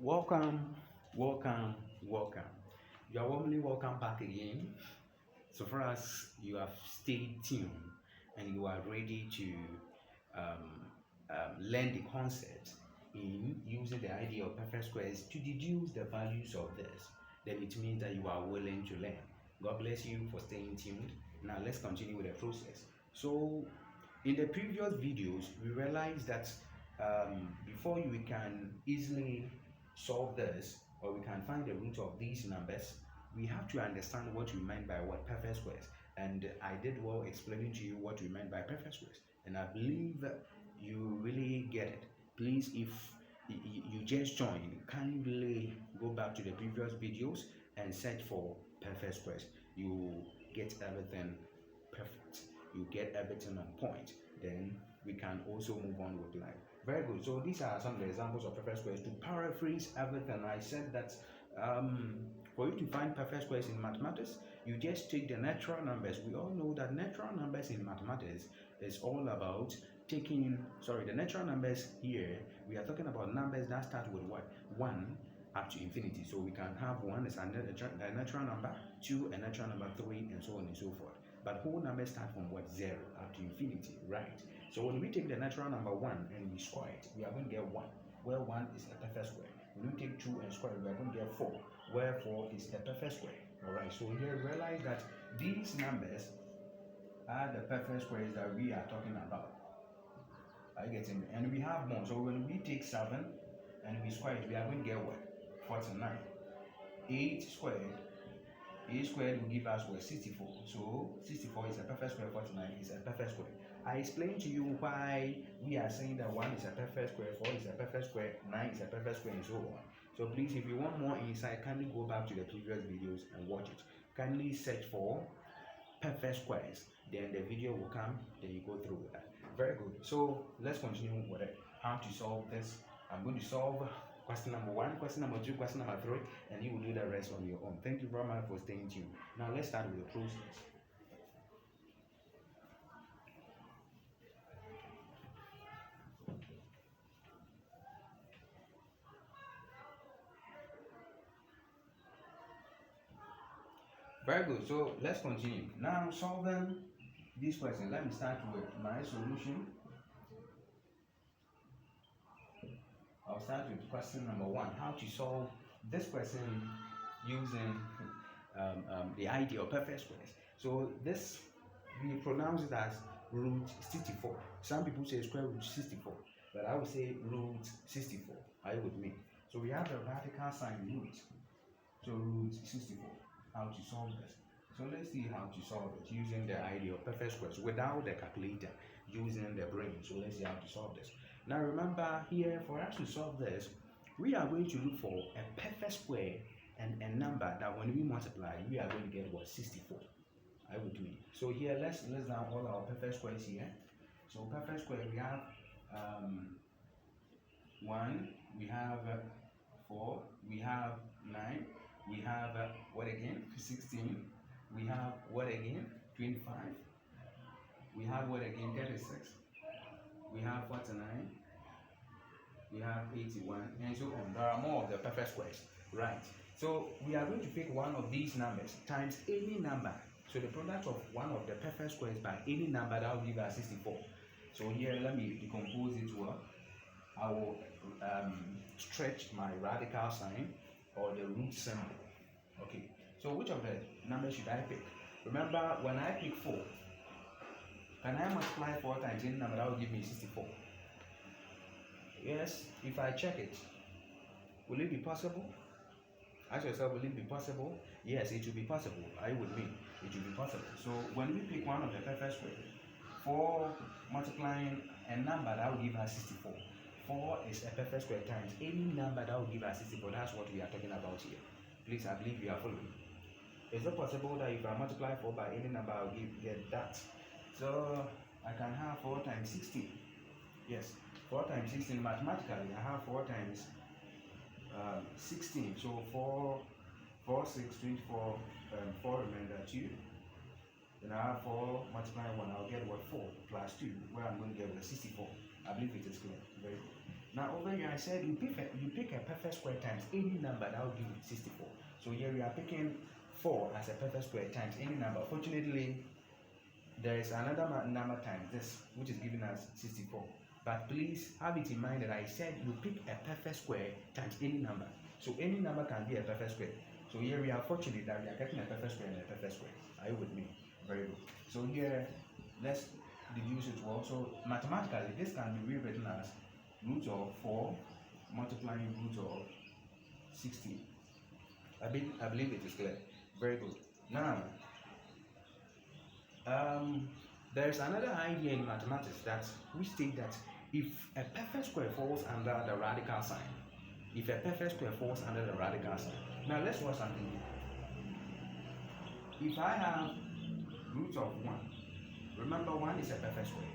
Welcome, welcome, welcome. You are warmly welcome back again. So far as you have stayed tuned and you are ready to um, learn the concept in using the idea of perfect squares to deduce the values of this, then it means that you are willing to learn. God bless you for staying tuned. Now let's continue with the process. So in the previous videos, we realized that before we can easily solve this, or we can find the root of these numbers, we have to understand what we meant by what perfect squares. And I did well explaining to you what we meant by perfect squares, and I believe that you really get it. Please, if you just joined, kindly go back to the previous videos and search for perfect squares. You get everything perfect, you get everything on point, then we can also move on with life. Very good. So these are some of the examples of perfect squares. To paraphrase everything, I said that for you to find perfect squares in mathematics, you just take the natural numbers. We all know that natural numbers in mathematics is all about the natural numbers here, we are talking about numbers that start with what? 1 up to infinity. So we can have 1 as a natural number, 2 a natural number, 3, and so on and so forth. But whole numbers start from what? 0 up to infinity, right? So when we take the natural number 1 and we square it, we are going to get 1, where 1 is a perfect square. When we take 2 and square it, we are going to get 4, where 4 is a perfect square. Alright, so here realize that these numbers are the perfect squares that we are talking about. I get it. And we have more. So when we take 7 and we square it, we are going to get what? 49. 8 squared will give us what? 64. So 64 is a perfect square, 49 is a perfect square. I explained to you why we are saying that 1 is a perfect square, 4 is a perfect square, 9 is a perfect square, and so on. So please, if you want more insight, kindly go back to the previous videos and watch it. Kindly search for perfect squares, then the video will come, then you go through with that. Very good. So let's continue with it. How to solve this? I'm going to solve question number 1, question number 2, question number 3, and you will do the rest on your own. Thank you very much for staying tuned. Now let's start with the process. Very good. So let's continue. Now solving this question. Let me start with my solution. I'll start with question number 1. How to solve this question using the idea of perfect squares. So this, we pronounce it as root 64. Some people say square root 64, but I would say root 64. Are you with me? So we have the radical sign root. So root 64. How to solve this? So let's see how to solve it using the idea of perfect squares without the calculator, using the brain. So let's see how to solve this. Now remember here, for us to solve this, we are going to look for a perfect square and a number that when we multiply, we are going to get what? 64. I will do it. So here, let's down all our perfect squares here. So perfect square, we have 1, we have 4, we have 9, we have what again? 16. We have what again? 25. We have what again? 36. We have 49. We have 81, and so on. There are more of the perfect squares, right? So we are going to pick one of these numbers times any number. So the product of one of the perfect squares by any number, that will give us 64. So here, let me decompose it well. I will stretch my radical sign or the root symbol. Okay, so which of the numbers should I pick? Remember, when I pick 4, can I multiply 4 times any number? That will give me 64. Yes, if I check it, will it be possible? Ask yourself, will it be possible? Yes, it will be possible. Are you with me? It will be possible. So when we pick one of the perfect squares, 4 multiplying a number, that will give us 64. 4 is a perfect square times any number, that will give us 64. That's what we are talking about here. Please, I believe you are following. Is it possible that if I multiply 4 by any number, I'll get that? So I can have 4 times 16. Yes, 4 times 16 mathematically, I have 4 times 16. So 4, 6, 24, 4 remainder 2. Then I have 4 multiplying 1, I'll get what? 4 plus 2, where I'm going to get what? 64. I believe it is clear. Very good. Now over here I said you pick a perfect square times any number that will give you 64. So here we are picking 4 as a perfect square times any number. Fortunately, there is another number times this which is giving us 64. But please have it in mind that I said you pick a perfect square times any number. So any number can be a perfect square. So here we are fortunate that we are getting a perfect square and a perfect square. Are you with me? Very good. So here let's deduce it well. So mathematically this can be rewritten as root of 4 multiplying root of 16. I believe it is clear. Very good. Now there's another idea in mathematics that we state that if a perfect square falls under the radical sign, if a perfect square falls under the radical sign. Now let's watch something here. If I have root of 1, remember 1 is a perfect square.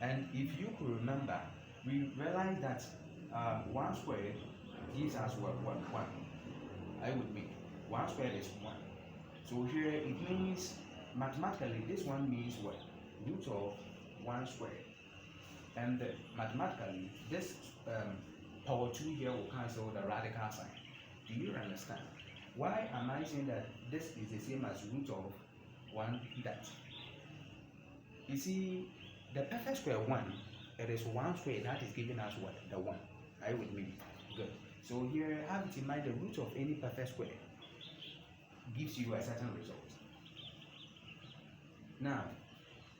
And if you could remember, we realize that 1 squared gives us what? 1. I would make 1 squared is 1. So here it means mathematically this one means what? Root of 1 squared. And mathematically this power 2 here will cancel the radical sign. Do you understand? Why am I saying that this is the same as root of 1 that? You see, the perfect square 1, it is 1 square that is giving us what? The 1. Are you with me? Good. So here, have it in mind the root of any perfect square gives you a certain result. Now,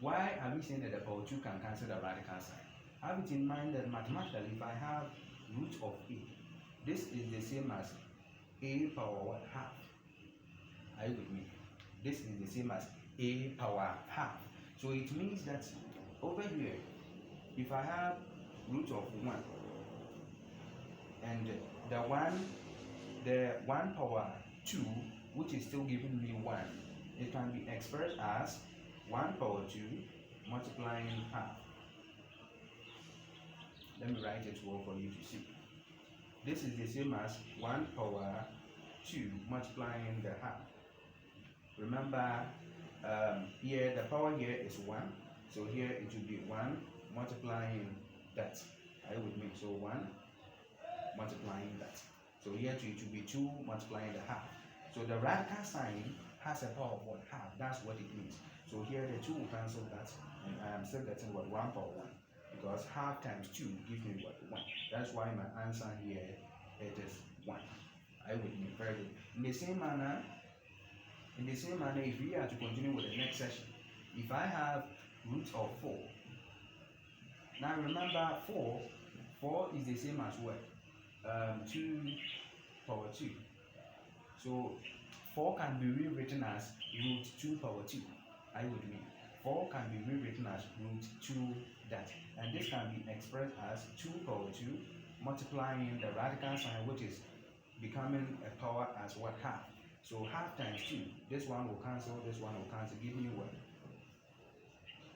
why are we saying that the power 2 can cancel the radical sign? Have it in mind that mathematically, if I have root of a, this is the same as a power what? Half. Are you with me? This is the same as a power half. So it means that over here, if I have root of 1 and the 1 power 2, which is still giving me 1, it can be expressed as 1 power 2 multiplying half. Let me write it well for you to see. This is the same as 1 power 2 multiplying the half. Remember, here the power here is 1, so here it will be 1 multiplying that. Are you with me? So 1 multiplying that. So here it will be 2 multiplying the half. So the radical sign has a power of what? Half. That's what it means. So here the 2 will cancel that, and I am still getting what? 1 power 1. Because half times 2 gives me what? 1. That's why my answer here it is 1. Are you with me? Very good. In the same manner, if we are to continue with the next session, if I have root of 4, now remember 4 is the same as what? 2 power 2. So 4 can be rewritten as root 2 power 2. Are you with me? 4 can be rewritten as root 2 that. And this can be expressed as 2 power 2 multiplying the radical sign, which is becoming a power as what? Half. So half times 2, this one will cancel, this one will cancel, give me what?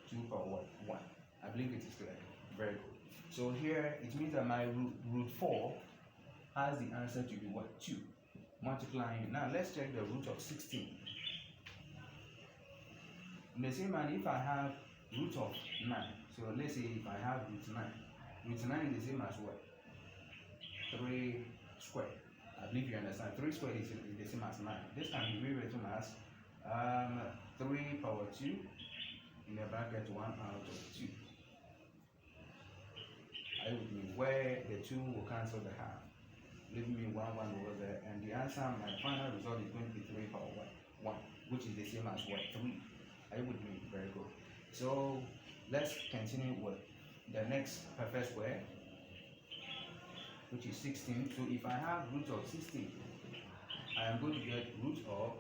2 power what? 1. I believe it is clear. Very good. So here it means that my root 4 has the answer to be what? 2. Multiplying. Now let's check the root of 16. In the same manner, if I have root of 9, so let's say if I have root 9 is the same as what? 3 squared. I believe you understand. 3 squared is the same as 9. This can be rewritten as 3 power 2 in the bracket 1 out of 2. Are you with me? Where the 2 will cancel the half, leaving me 1 over there, and the answer, my final result is going to be 3 power 1, which is the same as what? 3. Are you with me? Very good. So let's continue with the next perfect square, which is 16. So if I have root of 16, I am going to get root of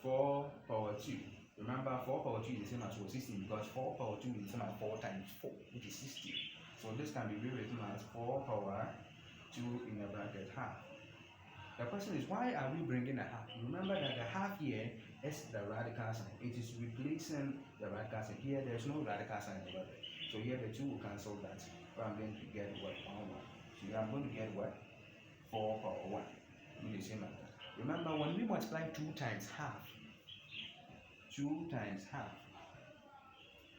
4 power 2. Remember, 4 power 2 is the same as 16 because 4 power 2 is the same as 4 times 4, which is 16. So this can be rewritten as 4 power 2 in the bracket half. The question is, why are we bringing a half? Remember that the half here is the radical sign. It is replacing the radical sign. Here there is no radical sign over there. So here the 2 will cancel that. So I'm going to get what? 1 1. So I'm going to get what? 4 power 1. Do the same like that. Remember, when we multiply 2 times half,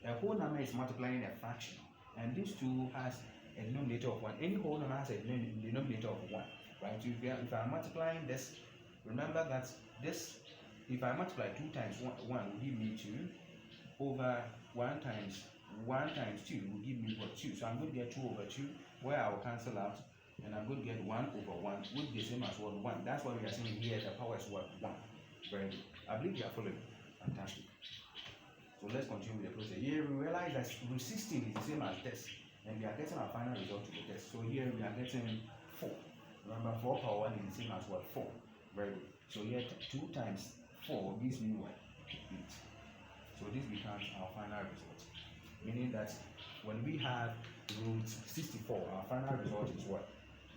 a whole number is multiplying a fraction. And this 2 has a denominator of 1. Any whole number has a denominator of 1, right? So if I'm multiplying this, remember that this, if I multiply 2 times 1 will give me 2, over 1 times 2 will give me what? 2. So I'm going to get 2 over 2, where I will cancel out, and I'm going to get 1 over 1, which is the same as what? 1. That's why we are saying here the power is what? 1. Very good. I believe you are following. Fantastic. So let's continue with the process. Here we realize that root 16 is the same as this, and we are getting our final result to the test. So here we are getting 4. Remember, 4 power 1 is the same as what? 4. Very good. So here 2 times 4 gives me what? 8. So this becomes our final result. Meaning that when we have root 64, our final result is what?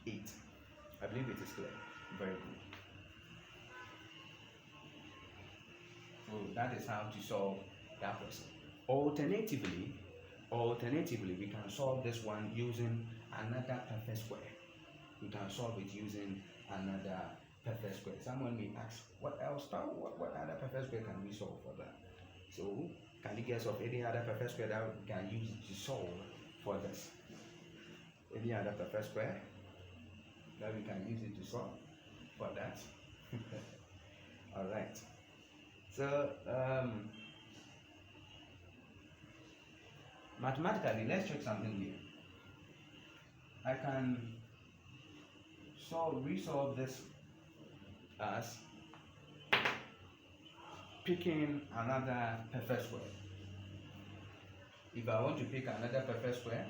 8. I believe it is clear. Very good. So that is how to solve that question. Alternatively, we can solve this one using another perfect square. We can solve it using another perfect square. Someone may ask, what else? What other perfect square can we solve for that? So, can you guess of any other perfect square that we can use to solve for this? Any other perfect square that we can use it to solve for that? All right. So, mathematically, let's check something here. I can resolve this as picking another perfect square. If I want to pick another perfect square,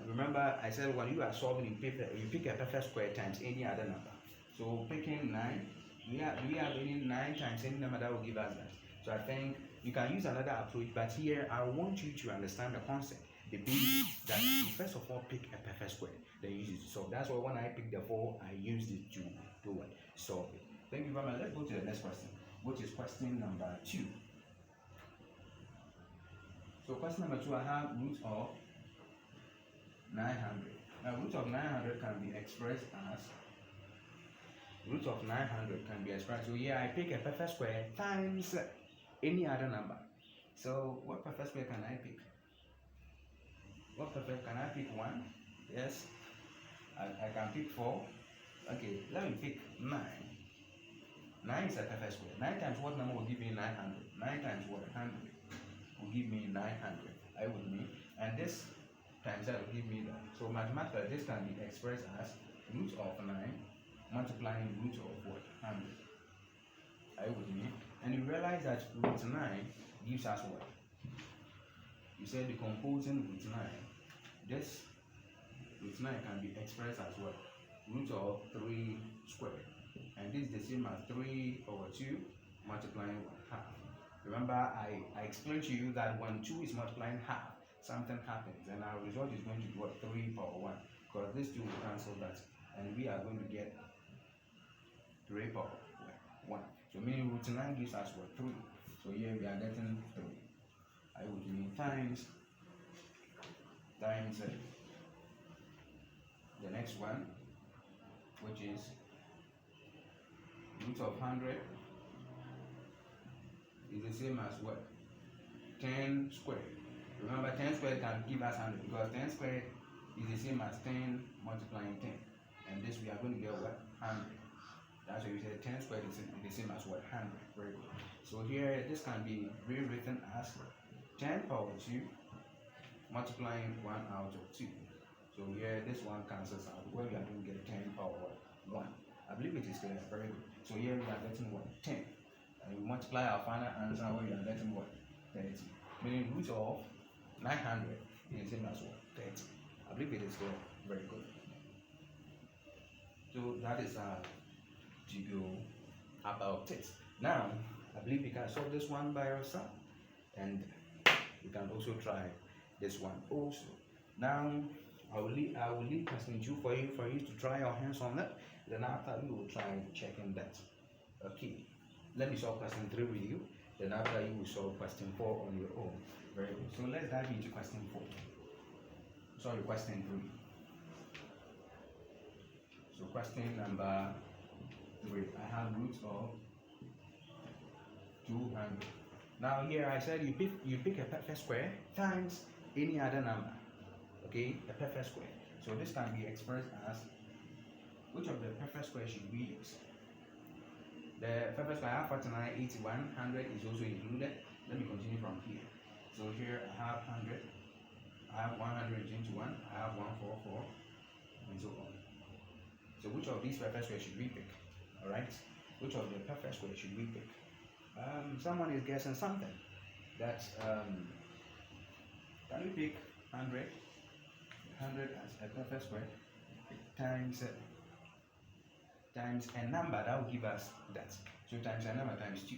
remember I said when you are solving, you pick a perfect square times any other number. So picking 9, do we have any 9 times any number that will give us that? So I think you can use another approach, but here I want you to understand the concept, the basics, that you first of all pick a perfect square, then use it to solve. That's why when I pick the 4, I used it to do what? Solve it. Thank you very much. Let's go to the next question, which is question number 2. So question number 2, I have root of 900. Now root of 900 can be expressed as so here I pick a perfect square times any other number. So what perfect square can I pick? What perfect can I pick? 1? Yes. I can pick 4. Okay, let me pick 9. 9 is a perfect square. 9 times what number will give me 900? 9 times what? 100 will give me 900. Are you with me? And this times that will give me that. So mathematically, this can be expressed as root of 9 multiplying root of what? 100. Are you with me? And you realize that root 9 gives us what? You said decomposing root 9. This root 9 can be expressed as what? Root of 3 squared. And this is the same as 3 over 2 multiplying what? Half. Remember, I explained to you that when 2 is multiplying half, something happens, and our result is going to be what? 3 power 1. Because this 2 will cancel that, and we are going to get 3 power 1. So meaning root 9 gives us what? 3. So here we are getting 3. I would mean times the next one, which is root of 100 is the same as what? 10 squared. Remember, 10 squared can give us 100 because 10 squared is the same as 10 multiplying 10. And this we are going to get what? 100. That's why we said 10 squared is the same as what? 100. Very good. So here, this can be rewritten as 10 power 2 multiplying 1 out of 2. So here, this one cancels out. Where we are going to get 10 power 1. I believe it is clear. Very good. So here we are getting what? 10. And we multiply our final answer where we are getting what? 30. Meaning root of 900 is the same as what? 30. I believe it is clear. Very good. So that is how to go about it. Now, I believe you can solve this one by yourself, and you can also try this one also. Now, I will leave question 2 for you to try your hands on it. Then after we will try checking that. Okay, let me solve question 3 with you. Then after you will solve question 4 on your own. Very good. So let's dive into question 4. Sorry, question 3. So question number 3, I have root of 200. Now here I said you pick a perfect square times any other number. Okay, a perfect square. So this can be expressed as, which of the perfect square should we use? The perfect square I have 49, 81, 100 is also included. Let me continue from here. So here I have 100, I have 121, I have 144, and so on. So which of these perfect squares should we pick? Alright? Which of the perfect squares should we pick? Someone is guessing something. That can we pick 100? 100 as a perfect square times a number that will give us that. So times a number times 2.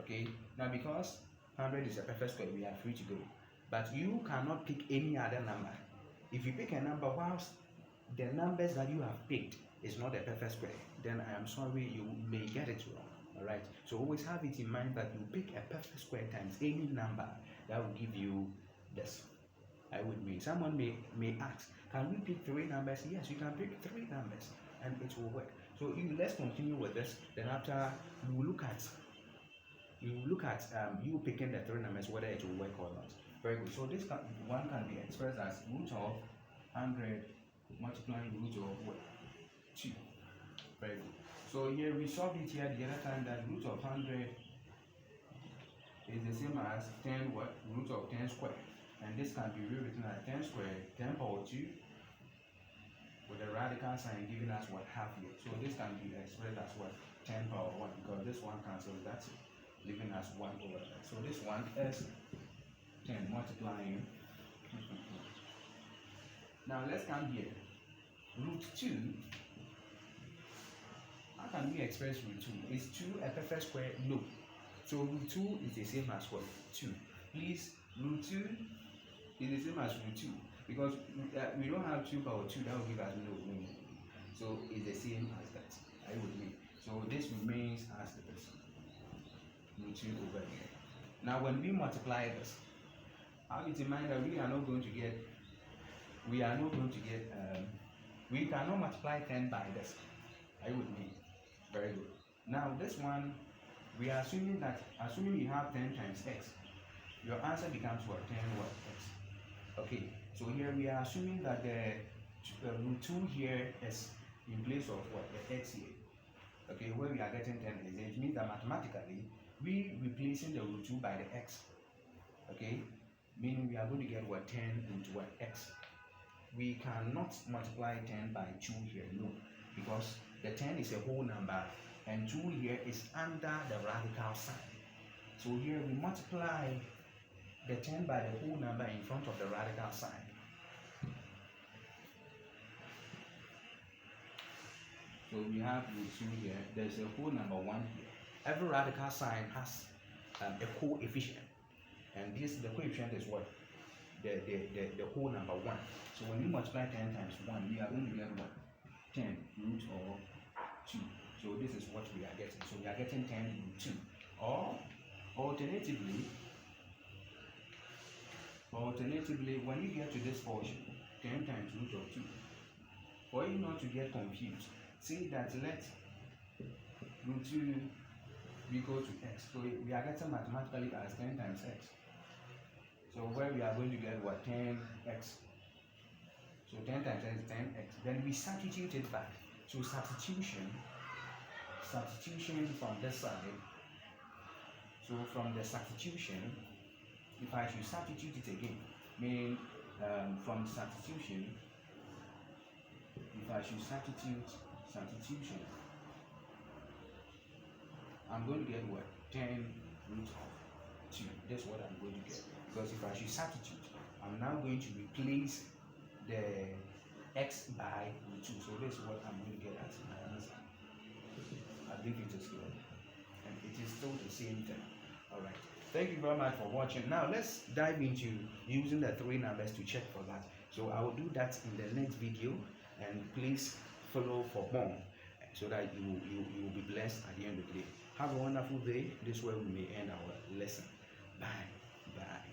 Okay, now because 100 is a perfect square, we are free to go. But you cannot pick any other number. If you pick a number whilst the numbers that you have picked is not a perfect square, then I am sorry, you may get it wrong. Alright, so always have it in mind that you pick a perfect square times any number that will give you this. I would mean someone may ask, can we pick 3 numbers? Yes, you can pick 3 numbers and it will work. So let's continue with this. Then after you will look at you picking the 3 numbers, whether it will work or not. Very good. So this one can be expressed as root of 100 multiplying root of what? 2. Very good. So here we solved it here the other time that root of 100 is the same as 10 what? Root of 10 squared. And this can be rewritten as 10 squared, 10 power 2, with a radical sign giving us what? Half here. So this can be expressed as what? 10 power 1, because this one cancels, that's it, leaving us 1 over there. So this one is 10 multiplying. Now let's come here. Root 2. How can we express root 2? Is 2 a perfect square? No. So root 2 is the same as what? 2. Please, root 2 is the same as root 2, because we don't have 2 power 2, that will give us no. So it's the same as that. I would mean. So this remains as the person. Root 2 over here. Now when we multiply this, have it in mind that we cannot multiply 10 by this. I would mean. Very good. Now this one, we are assuming you have 10 times x, your answer becomes what? 10 what? X. Okay, so here we are assuming that the root 2 here is in place of what? The x here. Okay, where we are getting 10 is, it means that mathematically we replacing the root 2 by the x. Okay, meaning we are going to get what? 10 into what? X. We cannot multiply 10 by 2 here, no, because the 10 is a whole number and 2 here is under the radical sign. So here we multiply the 10 by the whole number in front of the radical sign. So we have root 2 here, there's a whole number 1 here. Every radical sign has a coefficient, and the coefficient is what? The whole number 1. So when we multiply 10 times 1, we are going to get what? 10 root of 2. So this is what we are getting. So we are getting 10 root 2. Or alternatively, when you get to this portion, 10 times root of 2, for you not to get confused, say that let root 2 be equal to x. So we are getting mathematically as 10 times x. So where we are going to get what? 10x. So 10 times x is 10x. Then we substitute it back. So substitution from this side. So from the substitution, if I should substitute it again, meaning from substitution, if I should substitution, I'm going to get what? 10 root of 2. That's what I'm going to get. Because if I should substitute, I'm now going to replace the x by root 2. So this is what I'm going to get as my answer. I think it is good. And it is still the same thing. Alright. Thank you very much for watching. Now let's dive into using the 3 numbers to check for that. So I will do that in the next video, and please follow for more so that you will be blessed at the end of the day. Have a wonderful day. This way we may end our lesson. Bye. Bye.